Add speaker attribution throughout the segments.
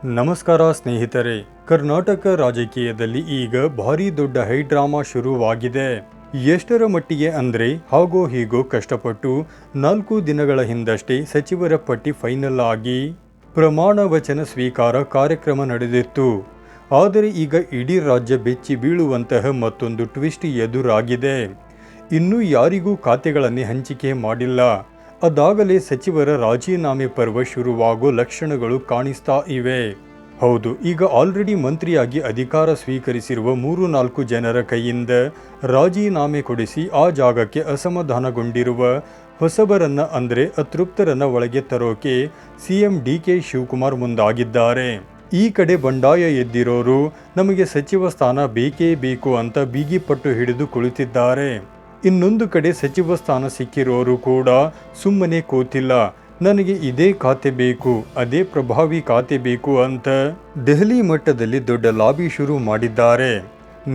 Speaker 1: ನಮಸ್ಕಾರ ಸ್ನೇಹಿತರೆ. ಕರ್ನಾಟಕ ರಾಜಕೀಯದಲ್ಲಿ ಈಗ ಭಾರಿ ದೊಡ್ಡ ಹೈಡ್ರಾಮಾ ಶುರುವಾಗಿದೆ. ಎಷ್ಟರ ಮಟ್ಟಿಗೆ ಅಂದ್ರೆ ಹಾಗೋ ಹೀಗೋ ಕಷ್ಟಪಟ್ಟು 4 ದಿನಗಳ ಹಿಂದಷ್ಟೇ ಸಚಿವರ ಪಟ್ಟಿ ಫೈನಲ್ ಆಗಿ ಪ್ರಮಾಣ ವಚನ ಸ್ವೀಕಾರ ಕಾರ್ಯಕ್ರಮ ನಡೆದಿತ್ತು. ಆದರೆ ಈಗ ಇಡೀ ರಾಜ್ಯ ಬೆಚ್ಚಿ ಬೀಳುವಂತಹ ಮತ್ತೊಂದು ಟ್ವಿಸ್ಟ್ ಎದುರಾಗಿದೆ. ಇನ್ನೂ ಯಾರಿಗೂ ಖಾತೆಗಳನ್ನೇ ಹಂಚಿಕೆ ಮಾಡಿಲ್ಲ. ಅದಾಗಲೇ ಸಚಿವರ ರಾಜೀನಾಮೆ ಪರ್ವ ಶುರುವಾಗೋ ಲಕ್ಷಣಗಳು ಕಾಣಿಸ್ತಾ ಇವೆ. ಹೌದು, ಈಗ ಆಲ್ರೆಡಿ ಮಂತ್ರಿಯಾಗಿ ಅಧಿಕಾರ ಸ್ವೀಕರಿಸಿರುವ 3-4 ಜನರ ಕೈಯಿಂದ ರಾಜೀನಾಮೆ ಕೊಡಿಸಿ ಆ ಜಾಗಕ್ಕೆ ಅಸಮಾಧಾನಗೊಂಡಿರುವ ಹೊಸಬರನ್ನ ಅಂದ್ರೆ ಅತೃಪ್ತರನ್ನ ಒಳಗೆ ತರೋಕೆ ಸಿಎಂ ಡಿಕೆ ಶಿವಕುಮಾರ್ ಮುಂದಾಗಿದ್ದಾರೆ. ಈ ಕಡೆ ಬಂಡಾಯ ಎದ್ದಿರೋರು ನಮಗೆ ಸಚಿವ ಸ್ಥಾನ ಬೇಕೇ ಬೇಕು ಅಂತ ಬೀಗಿಪಟ್ಟು ಹಿಡಿದು ಕುಳಿತಿದ್ದಾರೆ. ಇನ್ನೊಂದು ಕಡೆ ಸಚಿವ ಸ್ಥಾನ ಸಿಕ್ಕಿರೋರು ಕೂಡ ಸುಮ್ಮನೆ ಕೂತಿಲ್ಲ. ನನಗೆ ಇದೇ ಖಾತೆ ಬೇಕು, ಅದೇ ಪ್ರಭಾವಿ ಖಾತೆ ಬೇಕು ಅಂತ ದೆಹಲಿ ಮಟ್ಟದಲ್ಲಿ ದೊಡ್ಡ ಲಾಬಿ ಶುರು ಮಾಡಿದ್ದಾರೆ.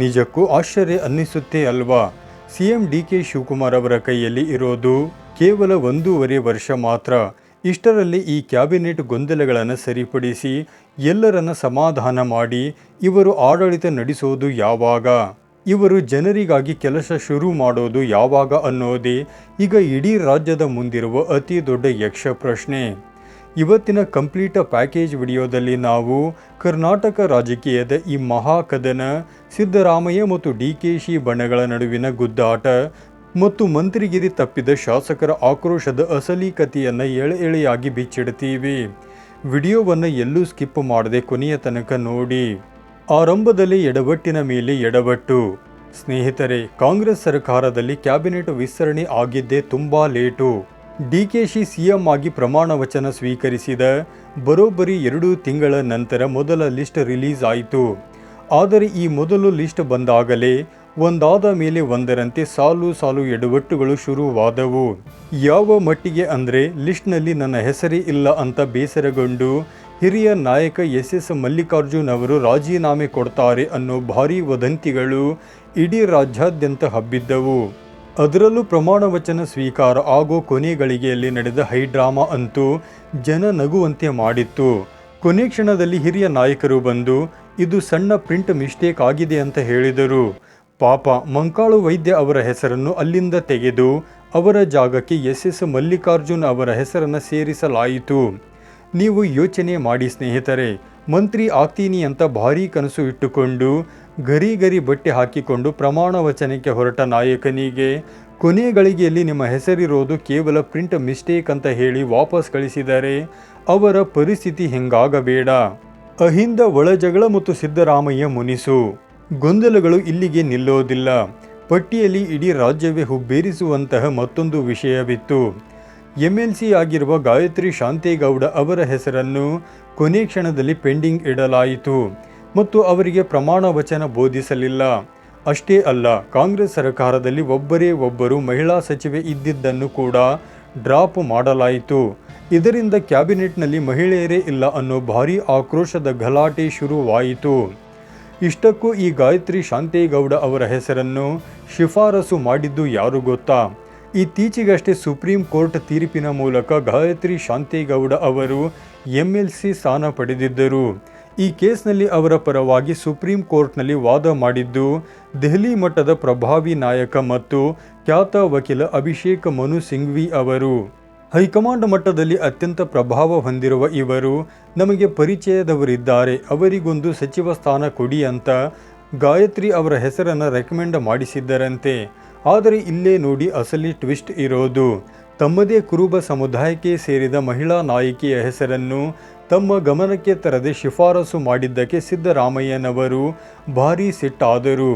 Speaker 1: ನಿಜಕ್ಕೂ ಆಶ್ಚರ್ಯ ಅನ್ನಿಸುತ್ತೆ ಅಲ್ವಾ? ಸಿಎಂ ಡಿಕೆ ಶಿವಕುಮಾರ್ ಅವರ ಕೈಯಲ್ಲಿ ಇರೋದು ಕೇವಲ 1.5 ವರ್ಷ ಮಾತ್ರ. ಇಷ್ಟರಲ್ಲಿ ಈ ಕ್ಯಾಬಿನೆಟ್ ಗೊಂದಲಗಳನ್ನು ಸರಿಪಡಿಸಿ ಎಲ್ಲರನ್ನ ಸಮಾಧಾನ ಮಾಡಿ ಇವರು ಆಡಳಿತ ನಡೆಸೋದು ಯಾವಾಗ, ಇವರು ಜನರಿಗಾಗಿ ಕೆಲಸ ಶುರು ಮಾಡೋದು ಯಾವಾಗ ಅನ್ನೋದೇ ಈಗ ಇಡೀ ರಾಜ್ಯದ ಮುಂದಿರುವ ಅತಿ ದೊಡ್ಡ ಯಕ್ಷ ಪ್ರಶ್ನೆ. ಇವತ್ತಿನ ಕಂಪ್ಲೀಟ್ ಪ್ಯಾಕೇಜ್ ವಿಡಿಯೋದಲ್ಲಿ ನಾವು ಕರ್ನಾಟಕ ರಾಜಕೀಯದ ಈ ಮಹಾಕದನ, ಸಿದ್ದರಾಮಯ್ಯ ಮತ್ತು ಡಿಕೆಶಿ ಬಣಗಳ ನಡುವಿನ ಗುದ್ದಾಟ ಮತ್ತು ಮಂತ್ರಿಗಿರಿ ತಪ್ಪಿದ ಶಾಸಕರ ಆಕ್ರೋಶದ ಅಸಲಿ ಕಥೆಯನ್ನು ಎಳೆಯಾಗಿ ಬಿಚ್ಚಿಡ್ತೀವಿ. ವಿಡಿಯೋವನ್ನು ಎಲ್ಲೂ ಸ್ಕಿಪ್ ಮಾಡದೆ ಕೊನೆಯ ತನಕ ನೋಡಿ. ಆರಂಭದಲ್ಲಿ ಎಡವಟ್ಟಿನ ಮೇಲೆ ಎಡವಟ್ಟು. ಸ್ನೇಹಿತರೆ, ಕಾಂಗ್ರೆಸ್ ಸರ್ಕಾರದಲ್ಲಿ ಕ್ಯಾಬಿನೆಟ್ ವಿಸ್ತರಣೆ ಆಗಿದ್ದೇ ತುಂಬಾ ಲೇಟು. ಡಿಕೆಶಿ ಸಿಎಂ ಆಗಿ ಪ್ರಮಾಣ ವಚನ ಸ್ವೀಕರಿಸಿದ ಬರೋಬ್ಬರಿ 2 ತಿಂಗಳ ನಂತರ ಮೊದಲ ಲಿಸ್ಟ್ ರಿಲೀಸ್ ಆಯಿತು. ಆದರೆ ಈ ಮೊದಲು ಲಿಸ್ಟ್ ಬಂದಾಗಲೇ ಒಂದಾದ ಮೇಲೆ ಒಂದರಂತೆ ಸಾಲು ಎಡವಟ್ಟುಗಳು ಶುರುವಾದವು. ಯಾವ ಮಟ್ಟಿಗೆ ಅಂದರೆ ಲಿಸ್ಟ್ನಲ್ಲಿ ನನ್ನ ಹೆಸರೇ ಇಲ್ಲ ಅಂತ ಬೇಸರಗೊಂಡು ಹಿರಿಯ ನಾಯಕ ಎಸ್ ಮಲ್ಲಿಕಾರ್ಜುನ್ ಅವರು ರಾಜೀನಾಮೆ ಕೊಡ್ತಾರೆ ಅನ್ನೋ ಭಾರೀ ವದಂತಿಗಳು ಇಡೀ ರಾಜ್ಯಾದ್ಯಂತ ಹಬ್ಬಿದ್ದವು. ಅದರಲ್ಲೂ ಪ್ರಮಾಣ ವಚನ ಸ್ವೀಕಾರ ಆಗೋ ಕೊನೆ ಗಳಿಗೆಯಲ್ಲಿ ನಡೆದ ಹೈಡ್ರಾಮಾ ಅಂತೂ ಜನ ನಗುವಂತೆ ಮಾಡಿತ್ತು. ಕೊನೆ ಕ್ಷಣದಲ್ಲಿ ಹಿರಿಯ ನಾಯಕರು ಬಂದು ಇದು ಸಣ್ಣ ಪ್ರಿಂಟ್ ಮಿಸ್ಟೇಕ್ ಆಗಿದೆ ಅಂತ ಹೇಳಿದರು. ಪಾಪ ಮಂಕಾಳು ವೈದ್ಯ ಅವರ ಹೆಸರನ್ನು ಅಲ್ಲಿಂದ ತೆಗೆದು ಅವರ ಜಾಗಕ್ಕೆ ಎಸ್ ಮಲ್ಲಿಕಾರ್ಜುನ್ ಅವರ ಹೆಸರನ್ನು ಸೇರಿಸಲಾಯಿತು. ನೀವು ಯೋಚನೆ ಮಾಡಿ ಸ್ನೇಹಿತರೆ, ಮಂತ್ರಿ ಆಗ್ತೀನಿ ಅಂತ ಭಾರೀ ಕನಸು ಇಟ್ಟುಕೊಂಡು ಗರಿ ಬಟ್ಟೆ ಹಾಕಿಕೊಂಡು ಪ್ರಮಾಣ ವಚನಕ್ಕೆ ಹೊರಟ ನಾಯಕನಿಗೆ ಕೊನೆ ಗಳಿಗೆಯಲ್ಲಿ ನಿಮ್ಮ ಹೆಸರಿರೋದು ಕೇವಲ ಪ್ರಿಂಟ್ ಮಿಸ್ಟೇಕ್ ಅಂತ ಹೇಳಿ ವಾಪಸ್ ಕಳಿಸಿದರೆ ಅವರ ಪರಿಸ್ಥಿತಿ ಹೆಂಗಾಗಬೇಡ. ಅಹಿಂದ ಒಳಜಗಳ ಮತ್ತು ಸಿದ್ದರಾಮಯ್ಯ ಮುನಿಸು. ಗೊಂದಲಗಳು ಇಲ್ಲಿಗೆ ನಿಲ್ಲೋದಿಲ್ಲ. ಪಟ್ಟಿಯಲ್ಲಿ ಇಡೀ ರಾಜ್ಯವೇ ಹುಬ್ಬೇರಿಸುವಂತಹ ಮತ್ತೊಂದು ವಿಷಯವಿತ್ತು. MLC ಆಗಿರುವ ಗಾಯತ್ರಿ ಶಾಂತೇಗೌಡ ಅವರ ಹೆಸರನ್ನು ಕೊನೆ ಕ್ಷಣದಲ್ಲಿ ಪೆಂಡಿಂಗ್ ಇಡಲಾಯಿತು ಮತ್ತು ಅವರಿಗೆ ಪ್ರಮಾಣ ವಚನ ಬೋಧಿಸಲಿಲ್ಲ. ಅಷ್ಟೇ ಅಲ್ಲ, ಕಾಂಗ್ರೆಸ್ ಸರ್ಕಾರದಲ್ಲಿ ಒಬ್ಬರೇ ಒಬ್ಬರು ಮಹಿಳಾ ಸಚಿವೆ ಇದ್ದಿದ್ದನ್ನು ಕೂಡ ಡ್ರಾಪ್ ಮಾಡಲಾಯಿತು. ಇದರಿಂದ ಕ್ಯಾಬಿನೆಟ್ನಲ್ಲಿ ಮಹಿಳೆಯರೇ ಇಲ್ಲ ಅನ್ನೋ ಭಾರೀ ಆಕ್ರೋಶದ ಗಲಾಟೆ ಶುರುವಾಯಿತು. ಇಷ್ಟಕ್ಕೂ ಈ ಗಾಯತ್ರಿ ಶಾಂತೇಗೌಡ ಅವರ ಹೆಸರನ್ನು ಶಿಫಾರಸು ಮಾಡಿದ್ದು ಯಾರು ಗೊತ್ತಾ? ಇತ್ತೀಚೆಗಷ್ಟೇ ಸುಪ್ರೀಂ ಕೋರ್ಟ್ ತೀರ್ಪಿನ ಮೂಲಕ ಗಾಯತ್ರಿ ಶಾಂತೇಗೌಡ ಅವರು MLC ಸ್ಥಾನ ಪಡೆದಿದ್ದರು. ಈ ಕೇಸ್ನಲ್ಲಿ ಅವರ ಪರವಾಗಿ ಸುಪ್ರೀಂ ಕೋರ್ಟ್ನಲ್ಲಿ ವಾದ ಮಾಡಿದ್ದು ದೆಹಲಿ ಮಟ್ಟದ ಪ್ರಭಾವಿ ನಾಯಕ ಮತ್ತು ಖ್ಯಾತ ವಕೀಲ ಅಭಿಷೇಕ್ ಮನು ಸಿಂಘ್ವಿ ಅವರು. ಹೈಕಮಾಂಡ್ ಮಟ್ಟದಲ್ಲಿ ಅತ್ಯಂತ ಪ್ರಭಾವ ಹೊಂದಿರುವ ಇವರು ನಮಗೆ ಪರಿಚಯದವರಿದ್ದಾರೆ, ಅವರಿಗೊಂದು ಸಚಿವ ಸ್ಥಾನ ಕೊಡಿ ಅಂತ ಗಾಯತ್ರಿ ಅವರ ಹೆಸರನ್ನು ರೆಕಮೆಂಡ್ ಮಾಡಿಸಿದ್ದರಂತೆ. ಆದರೆ ಇಲ್ಲೇ ನೋಡಿ ಅಸಲಿ ಟ್ವಿಸ್ಟ್ ಇರೋದು. ತಮ್ಮದೇ ಕುರುಬ ಸಮುದಾಯಕ್ಕೆ ಸೇರಿದ ಮಹಿಳಾ ನಾಯಕಿಯ ಹೆಸರನ್ನು ತಮ್ಮ ಗಮನಕ್ಕೆ ತರದೆ ಶಿಫಾರಸು ಮಾಡಿದ್ದಕ್ಕೆ ಸಿದ್ದರಾಮಯ್ಯನವರು ಭಾರೀ ಸಿಟ್ಟಾದರು.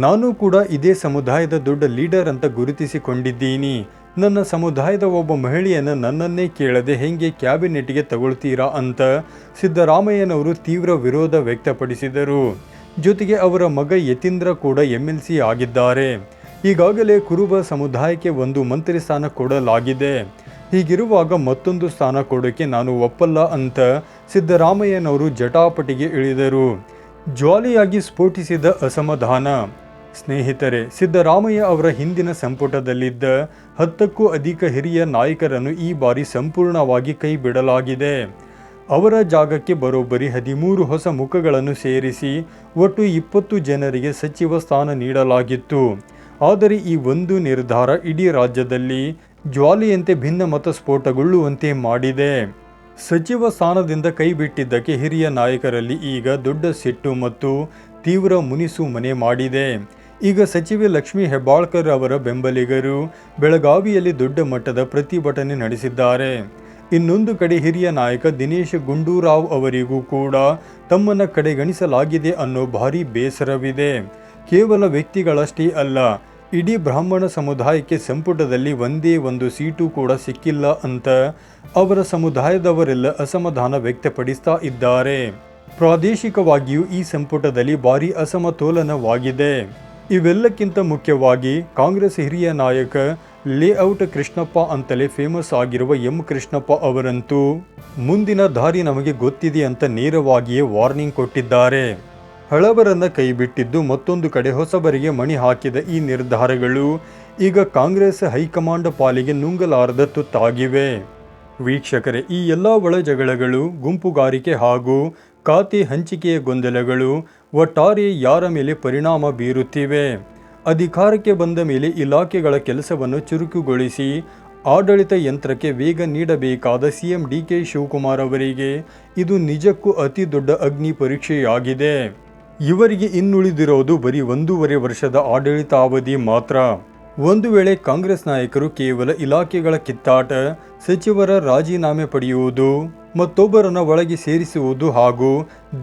Speaker 1: ನಾನು ಕೂಡ ಇದೇ ಸಮುದಾಯದ ದೊಡ್ಡ ಲೀಡರ್ ಅಂತ ಗುರುತಿಸಿಕೊಂಡಿದ್ದೀನಿ. ನನ್ನ ಸಮುದಾಯದ ಒಬ್ಬ ಮಹಿಳೆಯನ್ನು ನನ್ನನ್ನೇ ಕೇಳದೆ ಹೆಂಗೆ ಕ್ಯಾಬಿನೆಟ್ಗೆ ತಗೊಳ್ತೀರಾ ಅಂತ ಸಿದ್ದರಾಮಯ್ಯನವರು ತೀವ್ರ ವಿರೋಧ ವ್ಯಕ್ತಪಡಿಸಿದರು. ಜೊತೆಗೆ ಅವರ ಮಗ ಯತೀಂದ್ರ ಕೂಡ MLC ಆಗಿದ್ದಾರೆ. ಈಗಾಗಲೇ ಕುರುಬ ಸಮುದಾಯಕ್ಕೆ ಒಂದು ಮಂತ್ರಿ ಸ್ಥಾನ ಕೊಡಲಾಗಿದೆ. ಹೀಗಿರುವಾಗ ಮತ್ತೊಂದು ಸ್ಥಾನ ಕೊಡೋಕೆ ನಾನು ಒಪ್ಪಲ್ಲ ಅಂತ ಸಿದ್ದರಾಮಯ್ಯನವರು ಜಟಾಪಟಿಗೆ ಇಳಿದರು. ಜ್ವಾಲೆಯಾಗಿ ಸ್ಫೋಟಿಸಿದ ಅಸಮಾಧಾನ. ಸ್ನೇಹಿತರೆ, ಸಿದ್ದರಾಮಯ್ಯ ಅವರ ಹಿಂದಿನ ಸಂಪುಟದಲ್ಲಿದ್ದ 10ಕ್ಕೂ ಅಧಿಕ ಹಿರಿಯ ನಾಯಕರನ್ನು ಈ ಬಾರಿ ಸಂಪೂರ್ಣವಾಗಿ ಕೈ ಬಿಡಲಾಗಿದೆ. ಅವರ ಜಾಗಕ್ಕೆ ಬರೋಬ್ಬರಿ 13 ಹೊಸ ಮುಖಗಳನ್ನು ಸೇರಿಸಿ ಒಟ್ಟು 20 ಜನರಿಗೆ ಸಚಿವ ಸ್ಥಾನ ನೀಡಲಾಗಿತ್ತು. ಆದರೆ ಈ ಒಂದು ನಿರ್ಧಾರ ಇಡೀ ರಾಜ್ಯದಲ್ಲಿ ಜ್ವಾಲೆಯಂತೆ ಭಿನ್ನಮತ ಸ್ಫೋಟಗೊಳ್ಳುವಂತೆ ಮಾಡಿದೆ. ಸಚಿವ ಸ್ಥಾನದಿಂದ ಕೈಬಿಟ್ಟಿದ್ದಕ್ಕೆ ಹಿರಿಯ ನಾಯಕರಲ್ಲಿ ಈಗ ದೊಡ್ಡ ಸಿಟ್ಟು ಮತ್ತು ತೀವ್ರ ಮುನಿಸು ಮನೆ ಮಾಡಿದೆ. ಈಗ ಸಚಿವೆ ಲಕ್ಷ್ಮೀ ಹೆಬ್ಬಾಳ್ಕರ್ ಅವರ ಬೆಂಬಲಿಗರು ಬೆಳಗಾವಿಯಲ್ಲಿ ದೊಡ್ಡ ಮಟ್ಟದ ಪ್ರತಿಭಟನೆ ನಡೆಸಿದ್ದಾರೆ. ಇನ್ನೊಂದು ಕಡೆ ಹಿರಿಯ ನಾಯಕ ದಿನೇಶ್ ಗುಂಡೂರಾವ್ ಅವರಿಗೂ ಕೂಡ ತಮ್ಮನ್ನು ಕಡೆಗಣಿಸಲಾಗಿದೆ ಅನ್ನೋ ಭಾರಿ ಬೇಸರವಿದೆ. ಕೇವಲ ವ್ಯಕ್ತಿಗಳಷ್ಟೇ ಅಲ್ಲ, ಇಡೀ ಬ್ರಾಹ್ಮಣ ಸಮುದಾಯಕ್ಕೆ ಸಂಪುಟದಲ್ಲಿ ಒಂದೇ ಒಂದು ಸೀಟು ಕೂಡ ಸಿಕ್ಕಿಲ್ಲ ಅಂತ ಅವರ ಸಮುದಾಯದವರೆಲ್ಲ ಅಸಮಾಧಾನ ವ್ಯಕ್ತಪಡಿಸ್ತಾ ಇದ್ದಾರೆ. ಪ್ರಾದೇಶಿಕವಾಗಿಯೂ ಈ ಸಂಪುಟದಲ್ಲಿ ಭಾರಿ ಅಸಮತೋಲನವಾಗಿದೆ. ಇವೆಲ್ಲಕ್ಕಿಂತ ಮುಖ್ಯವಾಗಿ ಕಾಂಗ್ರೆಸ್ ಹಿರಿಯ ನಾಯಕ ಲೇಔಟ್ ಕೃಷ್ಣಪ್ಪ ಅಂತಲೇ ಫೇಮಸ್ ಆಗಿರುವ ಎಂ ಕೃಷ್ಣಪ್ಪ ಅವರಂತೂ ಮುಂದಿನ ದಾರಿ ನಮಗೆ ಗೊತ್ತಿದೆ ಅಂತ ನೇರವಾಗಿಯೇ ವಾರ್ನಿಂಗ್ ಕೊಟ್ಟಿದ್ದಾರೆ. ಹಳಬರನ್ನ ಕೈಬಿಟ್ಟಿದ್ದು ಮತ್ತೊಂದು ಕಡೆ ಹೊಸಬರಿಗೆ ಮಣಿ ಹಾಕಿದ ಈ ನಿರ್ಧಾರಗಳು ಈಗ ಕಾಂಗ್ರೆಸ್ ಹೈಕಮಾಂಡ್ ಪಾಲಿಗೆ ನುಂಗಲಾರದ ತುತ್ತಾಗಿವೆ. ವೀಕ್ಷಕರೇ, ಈ ಎಲ್ಲ ಒಳ ಜಗಳಗಳು, ಗುಂಪುಗಾರಿಕೆ ಹಾಗೂ ಖಾತೆ ಹಂಚಿಕೆಯ ಗೊಂದಲಗಳು ಒಟ್ಟಾರೆ ಯಾರ ಮೇಲೆ ಪರಿಣಾಮ ಬೀರುತ್ತಿವೆ? ಅಧಿಕಾರಕ್ಕೆ ಬಂದ ಮೇಲೆ ಇಲಾಖೆಗಳ ಕೆಲಸವನ್ನು ಚುರುಕುಗೊಳಿಸಿ ಆಡಳಿತ ಯಂತ್ರಕ್ಕೆ ವೇಗ ನೀಡಬೇಕಾದ ಸಿಎಂ ಡಿ.ಕೆ. ಶಿವಕುಮಾರ್ ಅವರಿಗೆ ಇದು ನಿಜಕ್ಕೂ ಅತಿ ದೊಡ್ಡ ಅಗ್ನಿ ಪರೀಕ್ಷೆಯಾಗಿದೆ. ಇವರಿಗೆ ಇನ್ನುಳಿದಿರೋದು ಬರೀ 1.5 ವರ್ಷದ ಆಡಳಿತಾವಧಿ ಮಾತ್ರ. ಒಂದು ವೇಳೆ ಕಾಂಗ್ರೆಸ್ ನಾಯಕರು ಕೇವಲ ಇಲಾಖೆಗಳ ಕಿತ್ತಾಟ, ಸಚಿವರ ರಾಜೀನಾಮೆ ಪಡೆಯುವುದು, ಮತ್ತೊಬ್ಬರನ್ನ ಒಳಗೆ ಸೇರಿಸುವುದು ಹಾಗೂ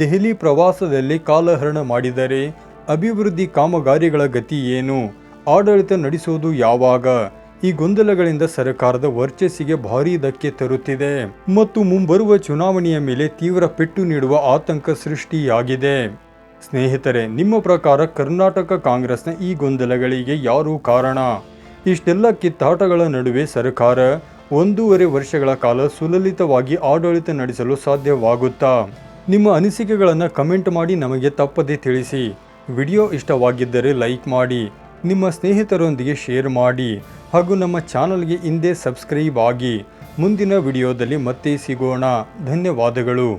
Speaker 1: ದೆಹಲಿ ಪ್ರವಾಸದಲ್ಲಿ ಕಾಲಹರಣ ಮಾಡಿದರೆ ಅಭಿವೃದ್ಧಿ ಕಾಮಗಾರಿಗಳ ಗತಿ ಏನು? ಆಡಳಿತ ನಡೆಸುವುದು ಯಾವಾಗ? ಈ ಗೊಂದಲಗಳಿಂದ ಸರ್ಕಾರದ ವರ್ಚಸ್ಸಿಗೆ ಭಾರೀ ಧಕ್ಕೆ ತರುತ್ತಿದೆ ಮತ್ತು ಮುಂಬರುವ ಚುನಾವಣೆಯ ಮೇಲೆ ತೀವ್ರ ಪೆಟ್ಟು ನೀಡುವ ಆತಂಕ ಸೃಷ್ಟಿಯಾಗಿದೆ. ಸ್ನೇಹಿತರೆ, ನಿಮ್ಮ ಪ್ರಕಾರ ಕರ್ನಾಟಕ ಕಾಂಗ್ರೆಸ್ನ ಈ ಗೊಂದಲಗಳಿಗೆ ಯಾರು ಕಾರಣ? ಇಷ್ಟೆಲ್ಲ ಕಿತ್ತಾಟಗಳ ನಡುವೆ ಸರ್ಕಾರ 1.5 ವರ್ಷಗಳ ಕಾಲ ಸುಲಲಿತವಾಗಿ ಆಡಳಿತ ನಡೆಸಲು ಸಾಧ್ಯವಾಗುತ್ತಾ? ನಿಮ್ಮ ಅನಿಸಿಕೆಗಳನ್ನು ಕಮೆಂಟ್ ಮಾಡಿ ನಮಗೆ ತಪ್ಪದೇ ತಿಳಿಸಿ. ವಿಡಿಯೋ ಇಷ್ಟವಾಗಿದ್ದರೆ ಲೈಕ್ ಮಾಡಿ, ನಿಮ್ಮ ಸ್ನೇಹಿತರೊಂದಿಗೆ ಶೇರ್ ಮಾಡಿ ಹಾಗೂ ನಮ್ಮ ಚಾನಲ್ಗೆ ಹಿಂದೆ ಸಬ್ಸ್ಕ್ರೈಬ್ ಆಗಿ. ಮುಂದಿನ ವಿಡಿಯೋದಲ್ಲಿ ಮತ್ತೆ ಸಿಗೋಣ. ಧನ್ಯವಾದಗಳು.